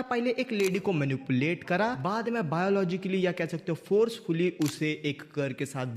पहले एक लेडी को मैनिपुलेट करा, बाद में बायोलॉजिकली या कह सकते हो फोर्सफुली उसे एक कर के साथ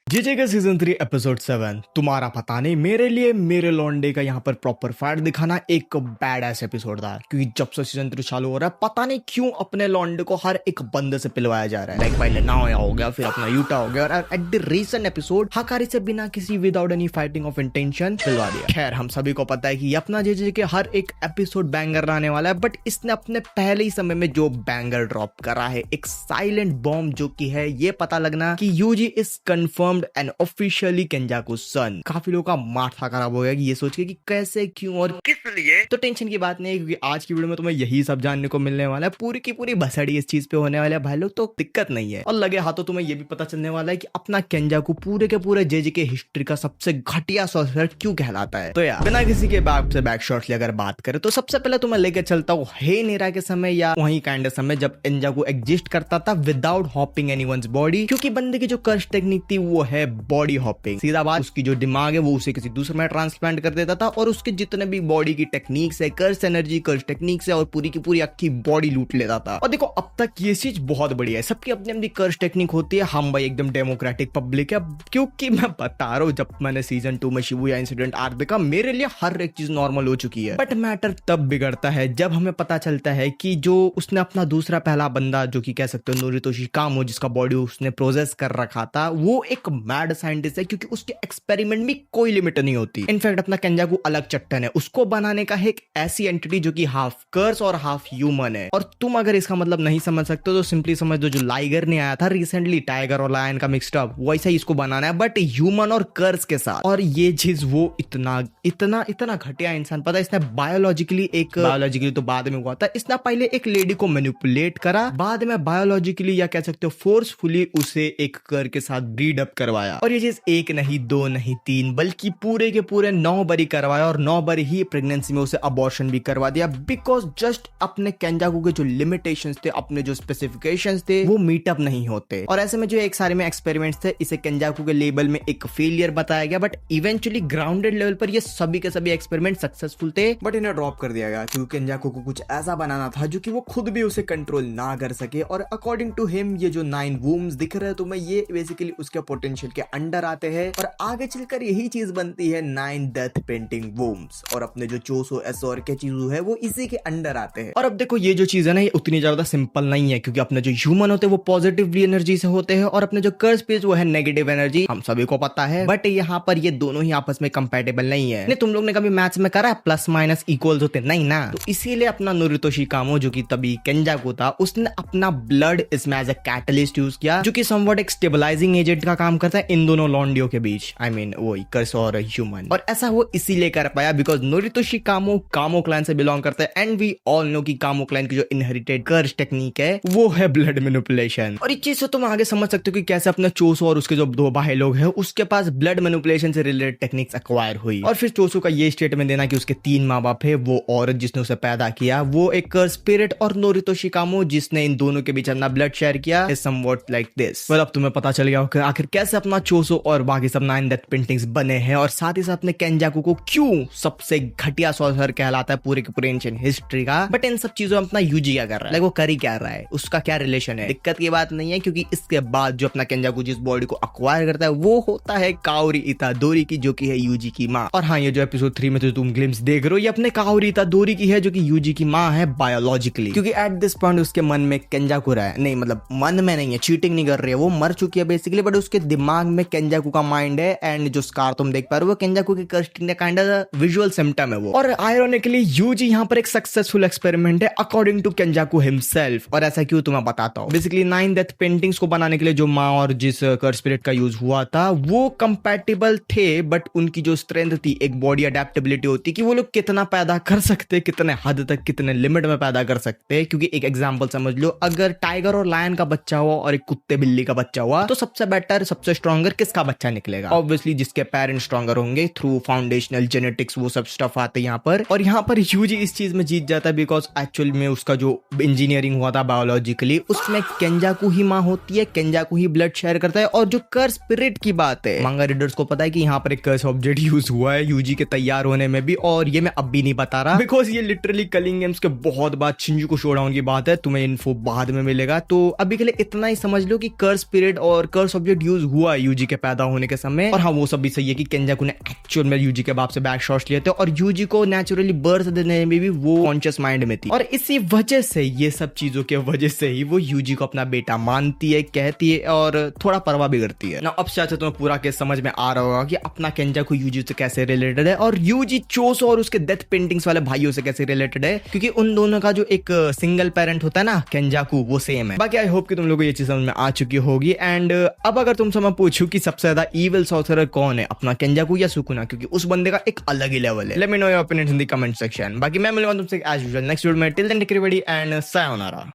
जीजे का सीजन 3 एपिसोड 7 तुम्हारा पता नहीं मेरे लिए मेरे लौंडे का यहाँ पर प्रॉपर फाइट दिखाना एक बैड एस एपिसोड था। क्योंकि जब से सीजन 3 चालू हो रहा है पता नहीं क्यों अपने लौंडे को हर एक बंदे से पिलवाया जा रहा है। लाइक पहले नाओया हो गया, फिर अपना यूटा हो गया, और at the recent episode Hakari से बिना किसी without any fighting of intention पिलवा दिया। खैर हम सभी को पता है कि अपना जीजे के हर एक एपिसोड बैंगर आने वाला है, बट इसने अपने पहले ही समय में जो बैंगर ड्रॉप करा है, एक साइलेंट बॉम्ब जो की है ये पता लगना कि Yuji is confirmed and officially Kenjaku son. काफी लोगों का माथा खराब हो गया कि ये सोच के कि कैसे, क्यों और किस लिए। तो टेंशन की बात नहीं है, क्योंकि आज की वीडियो में तुम्हें यही सब जानने को मिलने वाला है। पूरी की पूरी भसड़ी इस चीज पे होने वाला है भाई लोग, तो दिक्कत नहीं है। और लगे हाथों तुम्हें ये भी पता चलने वाला है कि अपना केंजाकू पूरे के पूरे जेजे के हिस्ट्री का सबसे घटिया सॉर्सरर क्यों कहलाता है। तो यार बिना किसी के बैक से बैक शॉट्स अगर बात करें तो सबसे पहले तुम्हें लेके चलता हूँ हे नेरा के समय, या वही काइंड समय जब केंजाकू एग्जिस्ट करता था विदाउट हॉपिंग एनीवन्स बॉडी। क्योंकि बंदे की जो कर्स टेक्निक थी वो है बॉडी हॉपिंग। सीधा बात, उसकी जो दिमाग है वो उसे किसी दूसरे में ट्रांसप्लांट कर देता था, और उसके जितने भी बॉडी की टेक्निक्स है, कर्स एनर्जी, कर्स टेक्निक्स है, और पूरी की पूरी अक्की बॉडी लूट लेता था। और देखो अब तक ये चीज बहुत बढ़िया है, सबकी अपनी अपनी कर्स टेक्निक होती है। हम भाई एकदम डेमोक्रेटिक पब्लिक है, क्योंकि मैं बता रहा हूँ जब मैंने सीजन 2 में शिबुया इंसिडेंट आर्क देखा मेरे लिए हर एक चीज नॉर्मल हो चुकी है। बट मैटर तब बिगड़ता है जब हमें पता चलता है कि जो उसने अपना दूसरा पहला बंदा जो कि कह सकते हो नोरितोशी कामो, जिसका बॉडी उसने प्रोसेस कर रखा था, वो एक मैड साइंटिस्ट है। क्योंकि उसके एक्सपेरिमेंट में कोई लिमिट नहीं होती। इनफैक्ट अपना केंजाकू अलग चट्टन है, उसको बनाने का है एक ऐसी एंटिटी जो कि हाफ कर्स और हाफ ह्यूमन है। और तुम अगर इसका मतलब नहीं समझ सकते तो सिंपली समझ दो, जो लाइगर ने आया था रिसेंटली टाइगर और लायन का मिक्सड वैसा ही इसको बनाना है, बट ह्यूमन और कर्स के साथ। और ये चीज वो इतना इतना इतना घटिया इंसान, पता है इसने बायोलॉजिकली तो बाद में हुआ था, इसने पहले एक लेडी को मैनिपुलेट करा, बाद में बायोलॉजिकली या कह सकते हो फोर्सफुली उसे एक कर के साथ ब्रीड अप करवाया। और ये चीज एक नहीं, दो नहीं, तीन, बल्कि पूरे के पूरे 9 बारी करवाया, और 9 बारी ही प्रेगनेंसी में उसे अबॉर्शन भी करवा दिया। बिकॉज जस्ट अपने केंजाकू के जो लिमिटेशंस थे, अपने जो स्पेसिफिकेशंस थे, वो मीटअप नहीं होते। और ऐसे में जो एक सारे में एक्सपेरिमेंट्स थे, इसे केंजाकू के लेवल में एक फेलियर बताया गया, बट इवेंचुअली ग्राउंडेड लेवल पर ये सभी के सभी एक्सपेरिमेंट सक्सेसफुल थे, बट इन्हें ड्रॉप कर दिया गया क्योंकि केंजाकू को कुछ ऐसा बनाना था जो कि वो खुद भी उसे कंट्रोल ना कर सके। और अकॉर्डिंग टू हिम ये जो 9 वूम्स दिख रहे हैं तुम्हें, ये बेसिकली उसके पोटेंशियल के अंडर आते हैं, और आगे चलकर यही चीज बनती है 9 डेथ पेंटिंग वूम्स। और अपने जो चोसो एसोर के चीजू है वो इसी के अंडर आते हैं। और अब देखो ये जो चीज है ना, ये उतनी ज्यादा सिंपल नहीं है, क्योंकि अपने जो ह्यूमन होते हैं वो पॉजिटिवली एनर्जी से होते हैं, और अपने जो कर्स पेज वो है नेगेटिव एनर्जी, हम सभी को पता है। बट यहाँ पर ये दोनों ही आपस में कंपैटिबल नहीं है। नहीं, तुम लोग ने कभी मैथ्स में करा है प्लस माइनस इक्वल्स होते नहीं ना, तो इसीलिए अपना नोरितोशी कामो जो कि तभी केंजाकू था, उसने अपना ब्लड इसमें एज अ कैटलिस्ट यूज किया, जो कि समवॉट एक स्टेबलाइजिंग एजेंट का काम करता है इन दोनों लॉन्डियो के बीच। आई मीन वो कर्स और ह्यूमन। और ऐसा वो इसीलिए कर पाया बिकॉज नोरितोशी कामो क्लैन से बिलोंग करता है, एंड वी ऑल नो कि कामो क्लैन की जो इनहेरिटेड कर्स टेक्निक है वो है ब्लड मैनिपुलेशन। और इस चीज से तुम आगे समझ सकते हो कि कैसे अपने चोसो और उसके जो 2 भाई लोग हैं उसके पास ब्लड मैनिपुलेशन से रिलेटेड टेक्निक्स एक्वायर हुई। और फिर चोसो का ये स्टेटमेंट देना कि उसके 3 माँ बाप है, वो औरत जिसने उसे पैदा किया वो एक कर्स स्पिरिट, और नोरितोशी कामो जिसने इन दोनों के बीच अपना ब्लड शेयर किया, इज समवॉट लाइक दिस। अब तुम्हें पता चल गया कि आखिर कैसे अपना चोसो और बाकी सब 9 डेथ पेंटिंग्स बने हैं, और साथ ही साथ अपने केंजाकू को क्यों सबसे घटिया सॉर्सरर कहलाता है पूरे के पूरे एंशिएंट हिस्ट्री का। बट इन सब चीजों में अपना यूजी क्या कर रहा है, वो कर ही क्या रहा है, उसका क्या रिलेशन है, दिक्कत की बात नहीं है। क्योंकि इसके बाद जो अपना केंजाकू जिस बॉडी को अक्वायर करता है वो होता है काओरी इतादोरी की, जो कि है यूजी की माँ। और हाँ, ये जो एपिसोड 3 में तो तुम ग्लिम्स देख रहे हो, ये अपने काओरी इतादोरी की है, जो कि यूजी की माँ है बायोलॉजिकली। क्योंकि एट दिस पॉइंट उसके मन में केंजाकू रहा है, नहीं मतलब मन में नहीं है, चीटिंग नहीं कर रही है, वो मर चुकी है बेसिकली, बट उसके दिमाग में केंजाकू का माइंड है, एंड जो स्कार तुम देख पा रहे हो वो केंजाकू की कर्स्टिंग का काइंड ऑफ विजुअल सिम्टम है वो। और आयरोनिकली यूजी यहाँ पर एक सक्सेसफुल एक्सपेरिमेंट है अकॉर्डिंग टू केंजाकू हिमसेल्फ। और ऐसा क्यों तुम्हें बताता हूँ। बेसिकली 9 डेथ पेंटिंग्स को बनाने के लिए जो माँ और जिस कर्स स्पिरिट का यूज हुआ था वो कंपैटिबल थे, बट उनकी जो स्ट्रेंथ थी, एक बॉडी अडेप्टेबिलिटी होती कि वो लोग कितना पैदा कर सकते, कितने हद तक, कितने लिमिट में पैदा कर सकते। क्योंकि एक एग्जांपल समझ लो, अगर टाइगर और लायन का बच्चा हुआ और एक कुत्ते बिल्ली का बच्चा हुआ तो सबसे बेटर, सबसे सबसे स्ट्रॉन्गर किसका बच्चा निकलेगा। ऑब्वियसली जिसके पेरेंट्स स्ट्रॉन्गर होंगे थ्रू फाउंडेशनल जेनेटिक्स, वो सब स्टफ आते हैं यहाँ पर। और यहाँ पर यूजी इस चीज में जीत जाता है बिकॉज एक्चुअल में उसका जो इंजीनियरिंग हुआ था बायोलॉजिकली, उसमें केंजाकू ही माँ होती है, केंजाकू ही ब्लड शेयर करता है। और जो कर्स स्पिरिट की बात है, मांगा रीडर्स को पता है कि यहाँ पर एक कर्स ऑब्जेक्ट यूज हुआ है यूजी के तैयार होने में भी, और ये मैं अब भी नहीं बता रहा बिकॉज ये लिटरली कलिंग गेम्स के बहुत बाद शिंजुकू शोडाउन की बात है, तुम्हें इन्फो बाद में मिलेगा। तो अभी के लिए इतना ही समझ लो कि कर्स स्पिरिट और कर्स ऑब्जेक्ट यूज हुआ है यूजी के पैदा होने के समय। और हाँ, वो सब भी सही है कि केंजाकू ने एक्चुअल में यूजी के बाप से बैक शॉट्स लिए थे और यूजी को नेचुरली बर्थ देने में भी वो कॉन्शियस माइंड में थी, और इसी वजह से, ये सब चीजों के वजह से ही वो यूजी को अपना बेटा मानती है, कहती है और थोड़ा परवाह भी करती है ना। अब चाचा तुम्हें पूरा केस समझ में आ रहा होगा कि अपना केंजाकू यूजी से कैसे रिलेटेड है और यूजी चोसो और उसके डेथ पेंटिंग्स वाले भाइयों से कैसे रिलेटेड है, क्योंकि उन दोनों का जो एक सिंगल पेरेंट होता है ना केंजाकू, वो सेम है। बाकी आई होप कि तुम लोगों को ये चीज समझ में आ चुकी होगी। एंड अब अगर तुमसे मैं पूछूं कि सबसे ज्यादा ईविल सॉर्सरर कौन है, अपना केंजाकू या सुकुना, क्योंकि उस बंदे का एक अलग ही लेवल है। Let me know your opinions in the comment section. बाकी मैं मिलूंगा तुमसे एज यूजुअल नेक्स्ट वीडियो में। Till then take care everybody and sayonara.